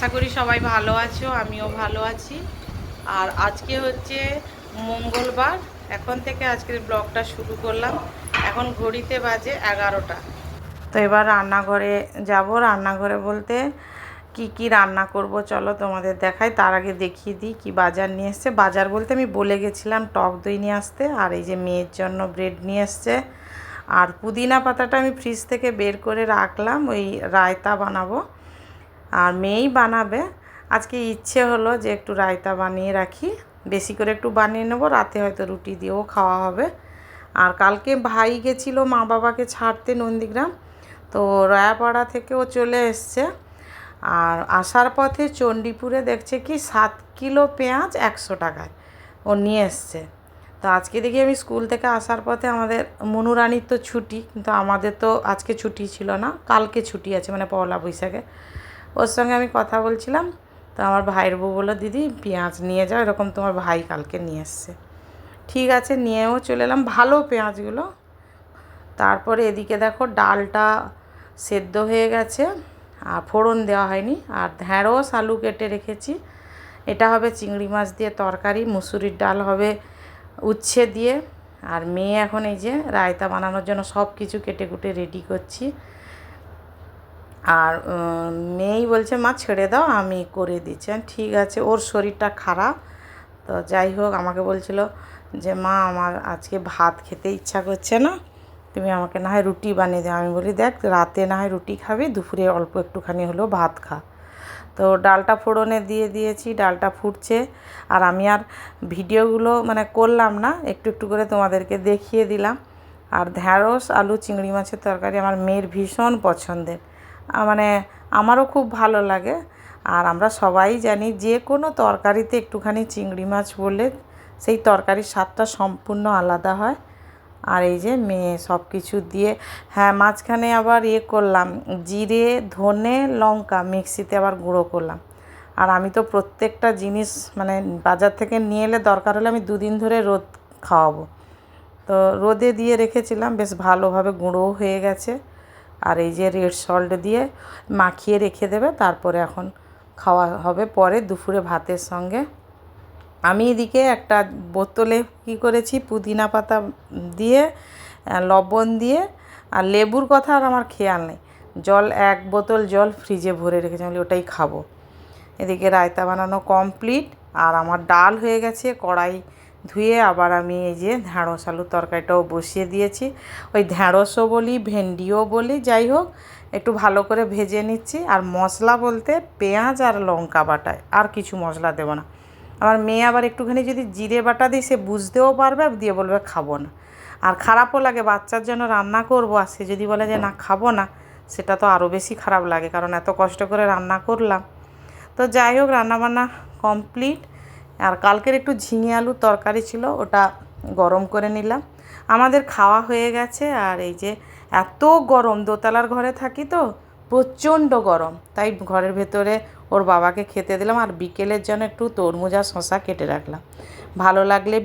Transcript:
আশা করি সবাই ভালো আছো, আমিও ভালো আছি। আর আজকে হচ্ছে মঙ্গলবার। এখন থেকে আজকের ব্লগটা শুরু করলাম। এখন ঘড়িতে বাজে 11টা। তো এবার রান্নাঘরে যাব। রান্নাঘরে বলতে কি কি রান্না করব চলো তোমাদের দেখাই। তার আগে দেখিয়ে দিই কি বাজার নিয়ে এসছে। বাজার বলতে আমি বলে গেছিলাম টক দই নিয়ে আসতে, আর এই যে মেয়ের জন্য ব্রেড নিয়ে এসছে। আর পুদিনা পাতাটা আমি ফ্রিজ থেকে বের করে রাখলাম, ওই রায়তা বানাবো। আর মেয়েই বানাবে। আজকে ইচ্ছে হলো যে একটু রায়তা বানিয়ে রাখি, বেশি করে একটু বানিয়ে নেব, রাতে হয়তো রুটি দিয়েও খাওয়া হবে। আর কালকে ভাই গেছিলো মা বাবাকে ছাড়তে নন্দীগ্রাম, তো রায়াপাড়া থেকে ও চলে এসছে। আর আসার পথে চণ্ডীপুরে দেখছে কি 7 কিলো পেঁয়াজ 100 টাকায় ও নিয়ে এসছে। তো আজকে দেখি আমি স্কুল থেকে আসার পথে, আমাদের মনুরানির তো ছুটি, কিন্তু আমাদের তো আজকে ছুটি ছিল না, কালকে ছুটি আছে, মানে পয়লা বৈশাখে। ওর সঙ্গে আমি কথা বলছিলাম, তো আমার ভাইয়ের বউ বললো দিদি পেঁয়াজ নিয়ে যাও, এরকম তোমার ভাই কালকে নিয়ে এসছে। ঠিক আছে, নিয়েও চলে এলাম, ভালো পেঁয়াজগুলো। তারপরে এদিকে দেখো ডালটা সেদ্ধ হয়ে গেছে, আর ফোড়ন দেওয়া হয়নি। আর ঢ্যাঁড়স আলু কেটে রেখেছি, এটা হবে চিংড়ি মাছ দিয়ে তরকারি। মুসুরির ডাল হবে উচ্ছে দিয়ে। আর মেয়ে এখন এই যে রায়তা বানানোর জন্য সব কিছু কেটে কুটে রেডি করছি। আর মেয়েই বলছে মা ছেড়ে দাও, আমি করে দিচ্ছি। ঠিক আছে, ওর শরীরটা খারাপ, তো যাই হোক আমাকে বলছিল যে মা আমার আজকে ভাত খেতে ইচ্ছা করছে না, তুমি আমাকে না হয় রুটি বানিয়ে দাও। আমি বলি দেখ রাতে না হয় রুটি খাবি, দুপুরে অল্প একটুখানি হলেও ভাত খা। তো ডালটা ফোড়নে দিয়ে দিয়েছি, ডালটা ফুটছে। আর আমি আর ভিডিওগুলো মানে করলাম না, একটু একটু করে তোমাদেরকে দেখিয়ে দিলাম। আর ঢ্যাঁড়স আলু চিংড়ি মাছের তরকারি আমার মেয়ের ভীষণ পছন্দের, মানে আমারও খুব ভালো লাগে। আর আমরা সবাই জানি যে কোনো তরকারিতে একটুখানি চিংড়ি মাছ বললে সেই তরকারির স্বাদটা সম্পূর্ণ আলাদা হয়। আর এই যে মেয়ে সব কিছু দিয়ে, হ্যাঁ মাঝখানে আবার করলাম, জিরে ধনে লঙ্কা মিক্সিতে আবার গুঁড়ো করলাম। আর আমি তো প্রত্যেকটা জিনিস মানে বাজার থেকে নিয়ে এলে দরকার হলে আমি 2 দিন ধরে রোদ খাওয়াবো। তো রোদে দিয়ে রেখেছিলাম, বেশ ভালোভাবে গুঁড়োও হয়ে গেছে। আর এই যে রেড সল্ট দিয়ে মাখিয়ে রেখে দেবে, তারপরে এখন খাওয়া হবে পরে দুপুরে ভাতের সঙ্গে। আমি এদিকে একটা বোতলে কী করেছি, পুদিনা পাতা দিয়ে লবণ দিয়ে, আর লেবুর কথা আর আমার খেয়াল নেই, জল 1 বোতল জল ফ্রিজে ভরে রেখেছি, আমি ওটাই খাবো। এদিকে রায়তা বানানো কমপ্লিট। আর আমার ডাল হয়ে গেছে, কড়াই ধুয়ে আবার আমি এই যে ঢ্যাঁড়স আলুর তরকারিটাও বসিয়ে দিয়েছি। ওই ঢ্যাঁড়সও বলি ভেন্ডিও বলি, যাই হোক একটু ভালো করে ভেজে নিচ্ছি। আর মশলা বলতে পেঁয়াজ আর লঙ্কা বাটায়, আর কিছু মশলা দেবো না। আমার মেয়ে আবার একটুখানি যদি জিরে বাটা দিই সে বুঝতেও পারবে, দিয়ে বলবে খাবো না। আর খারাপও লাগে, বাচ্চার জন্য রান্না করবো আর সে যদি বলে যে না খাবো না, সেটা তো আরও বেশি খারাপ লাগে, কারণ এত কষ্ট করে রান্না করলাম। তো যাই হোক রান্নাবান্না কমপ্লিট। আর কালকের একটু ঝিঙে আলুর তরকারি ছিল, ওটা গরম করে নিলাম। আমাদের খাওয়া হয়ে গেছে। আর এই যে এত গরম, দোতলার ঘরে থাকি তো প্রচণ্ড গরম, তাই ঘরের ভেতরে ওর বাবাকে খেতে দিলাম। আর বিকেলের জন্য একটু তরমুজ আর শশা কেটে রাখলাম। ভালো লাগলে